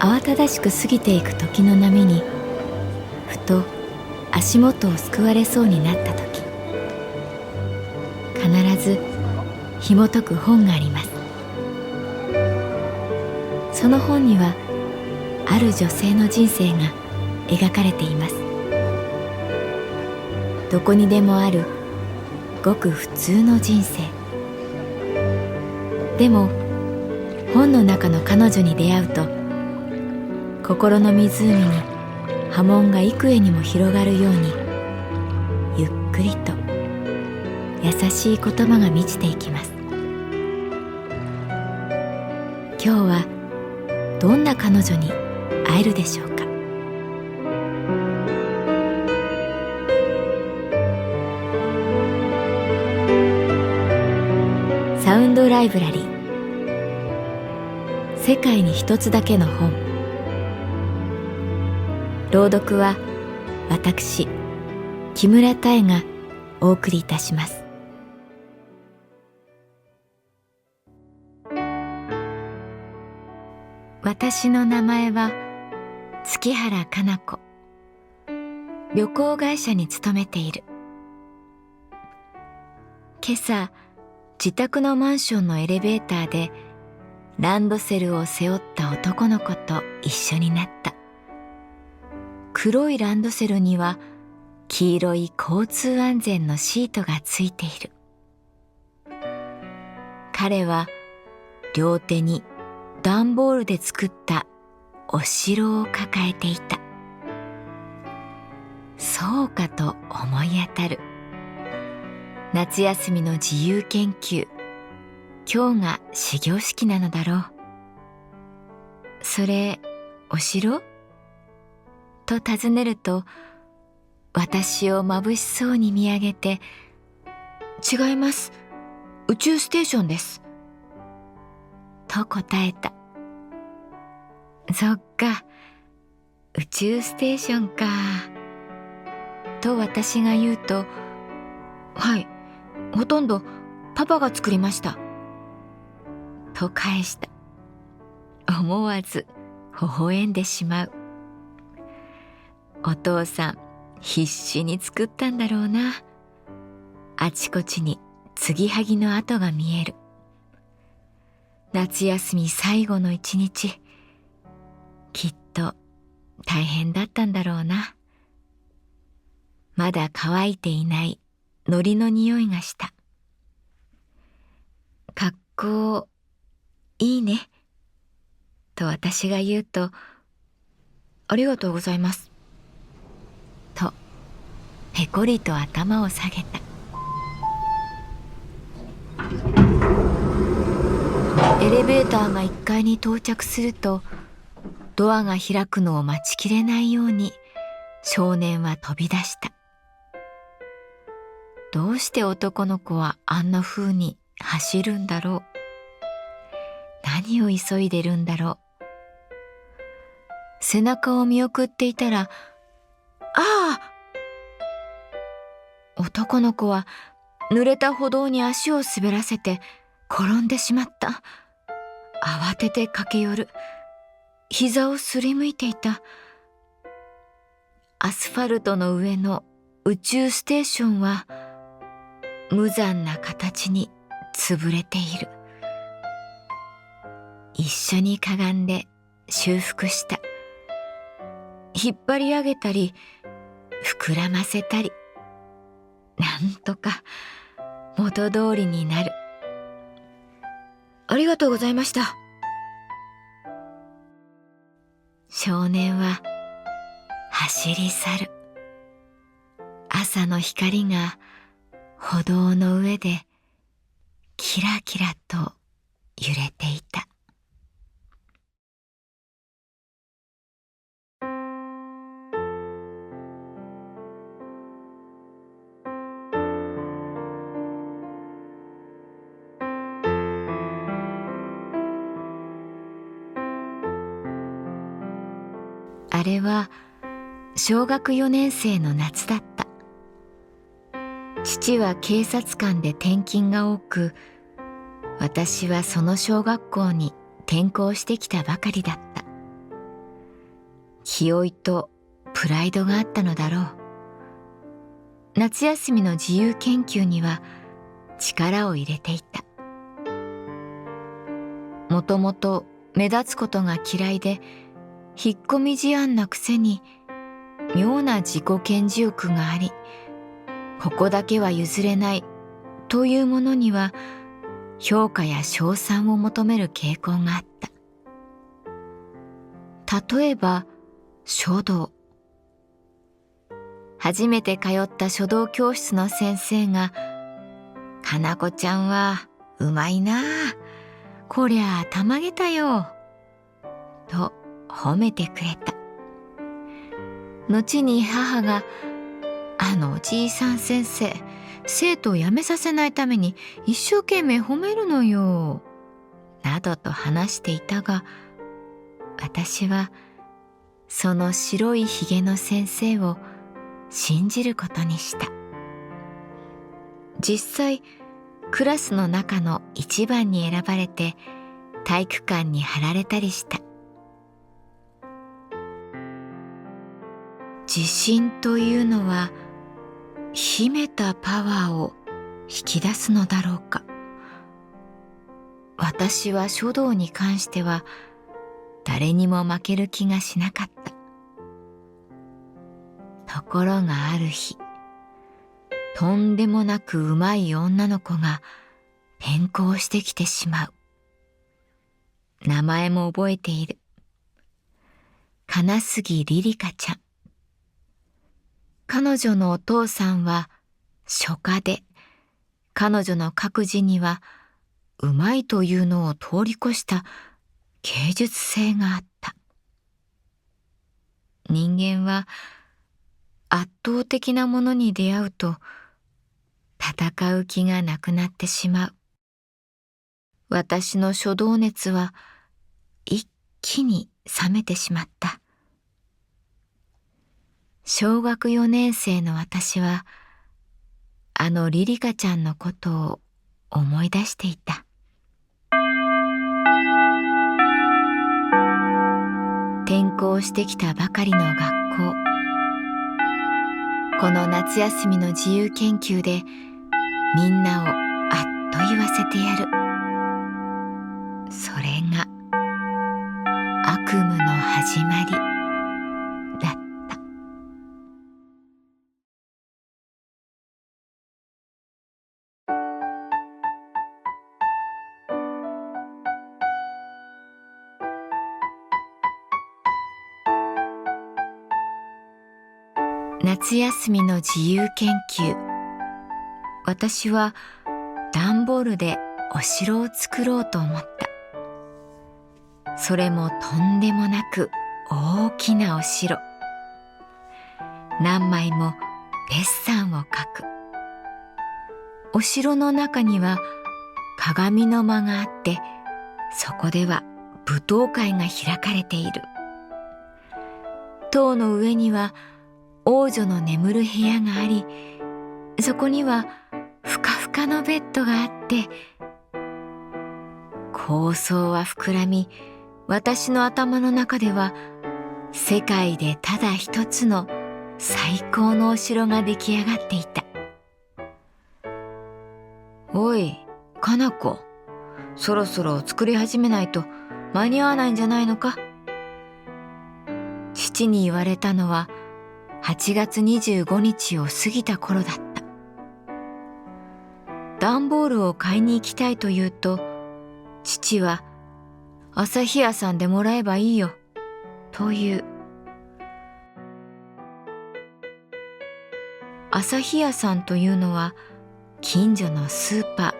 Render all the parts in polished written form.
慌ただしく過ぎていく時の波にふと足元をすくわれそうになった時、必ず紐解く本があります。その本にはある女性の人生が描かれています。どこにでもあるごく普通の人生。でも本の中の彼女に出会うと、心の湖に波紋が幾重にも広がるように、ゆっくりと優しい言葉が満ちていきます。今日はどんな彼女に会えるでしょうか。サウンドライブラリー、世界に一つだけの本。朗読は私木村多江がお送りいたします。私の名前は月原かな子。旅行会社に勤めている。今朝自宅のマンションのエレベーターでランドセルを背負った男の子と一緒になった。黒いランドセルには黄色い交通安全のシートがついている。彼は両手に段ボールで作ったお城を抱えていた。そうかと思い当たる。夏休みの自由研究、今日が始業式なのだろう。それ、お城？と尋ねると、私を眩しそうに見上げて、違います。宇宙ステーションです。と答えた。そっか、宇宙ステーションか。と私が言うと、はい、ほとんどパパが作りました。と返した。思わず微笑んでしまう。お父さん必死に作ったんだろうな。あちこちに継ぎはぎの跡が見える。夏休み最後の一日、きっと大変だったんだろうな。まだ乾いていない海苔の匂いがした。格好いいね。と私が言うと、ありがとうございます。と、ぺこりと頭を下げた。エレベーターが1階に到着すると、ドアが開くのを待ちきれないように少年は飛び出した。どうして男の子はあんな風に走るんだろう。何を急いでるんだろう。背中を見送っていたら、ああ！男の子は濡れた歩道に足を滑らせて転んでしまった。慌てて駆け寄る。膝をすりむいていた。アスファルトの上の宇宙ステーションは無残な形に潰れている。一緒にかがんで修復した。引っ張り上げたり膨らませたり、なんとか元通りになる。ありがとうございました。少年は走り去る。朝の光が歩道の上でキラキラと揺れていた。あれは小学4年生の夏だった。父は警察官で転勤が多く、私はその小学校に転校してきたばかりだった。気負いとプライドがあったのだろう。夏休みの自由研究には力を入れていた。もともと目立つことが嫌いで引っ込み思案なくせに妙な自己顕示欲があり、ここだけは譲れないというものには評価や称賛を求める傾向があった。例えば書道。初めて通った書道教室の先生が「かなこちゃんはうまいなあ。こりゃあたまげたよ」と褒めてくれた。後に母が「あのおじいさん先生、生徒を辞めさせないために一生懸命褒めるのよ」などと話していたが、私はその白いひげの先生を信じることにした。実際クラスの中の一番に選ばれて体育館に貼られたりした。自信というのは秘めたパワーを引き出すのだろうか。私は書道に関しては誰にも負ける気がしなかった。ところがある日、とんでもなくうまい女の子が転校してきてしまう。名前も覚えている。金杉りりかちゃん。彼女のお父さんは書家で、彼女の書く字にはうまいというのを通り越した芸術性があった。人間は圧倒的なものに出会うと戦う気がなくなってしまう。私の書道熱は一気に冷めてしまった。小学4年生の私はあのりりかちゃんのことを思い出していた。転校してきたばかりの学校。この夏休みの自由研究でみんなをあっと言わせてやる。それが悪夢の始まりだった。夏休みの自由研究。私は段ボールでお城を作ろうと思った。それもとんでもなく大きなお城。何枚もデッサンを描く。お城の中には鏡の間があって、そこでは舞踏会が開かれている。塔の上には王女の眠る部屋があり、そこにはふかふかのベッドがあって、構想は膨らみ、私の頭の中では世界でただ一つの最高のお城が出来上がっていた。おい、かな子、そろそろ作り始めないと間に合わないんじゃないのか。父に言われたのは8月25日を過ぎた頃だった。段ボールを買いに行きたいと言うと、父は朝日屋さんでもらえばいいよと言う。朝日屋さんというのは近所のスーパー。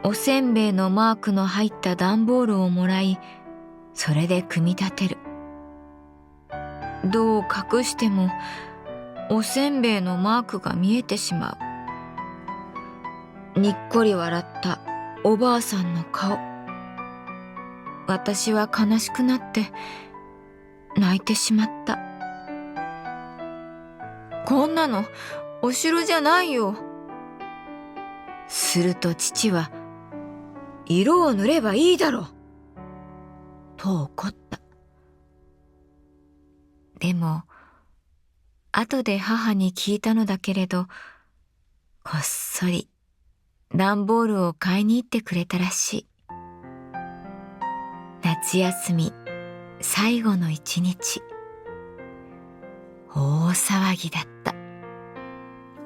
おせんべいのマークの入った段ボールをもらい、それで組み立てる。どう隠してもおせんべいのマークが見えてしまう。にっこり笑ったおばあさんの顔。私は悲しくなって泣いてしまった。こんなのお城じゃないよ。すると父は、色を塗ればいいだろうと怒った。でも、後で母に聞いたのだけれど、こっそり段ボールを買いに行ってくれたらしい。夏休み最後の一日、大騒ぎだった。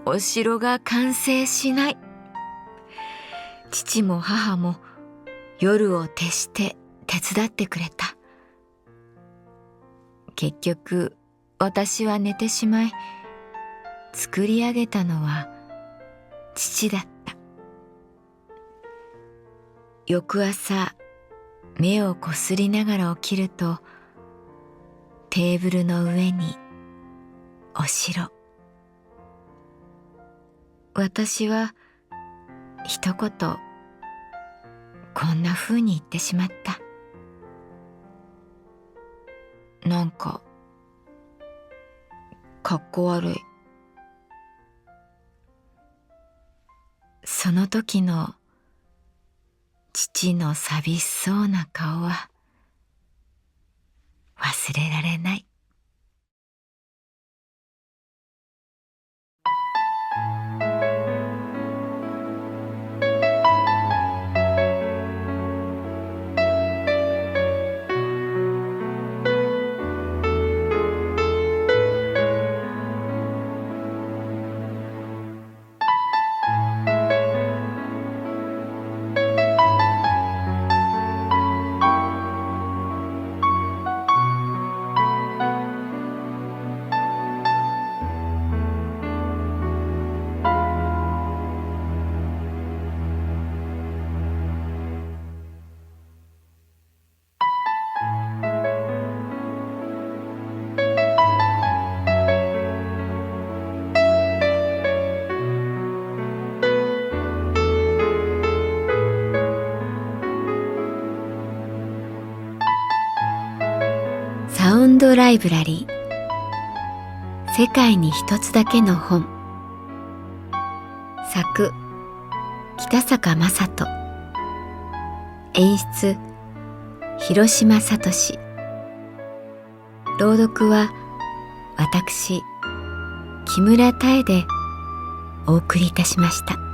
お城が完成しない。父も母も夜を徹して手伝ってくれた。結局私は寝てしまい、作り上げたのは父だった。翌朝、目をこすりながら起きると、テーブルの上にお城。私は一言こんな風に言ってしまった。なんかかっこ悪い。その時の父の寂しそうな顔は忘れられない。サウンドライブラリー、世界に一つだけの本。作北坂雅人、演出広島聡、朗読は私木村多江でお送りいたしました。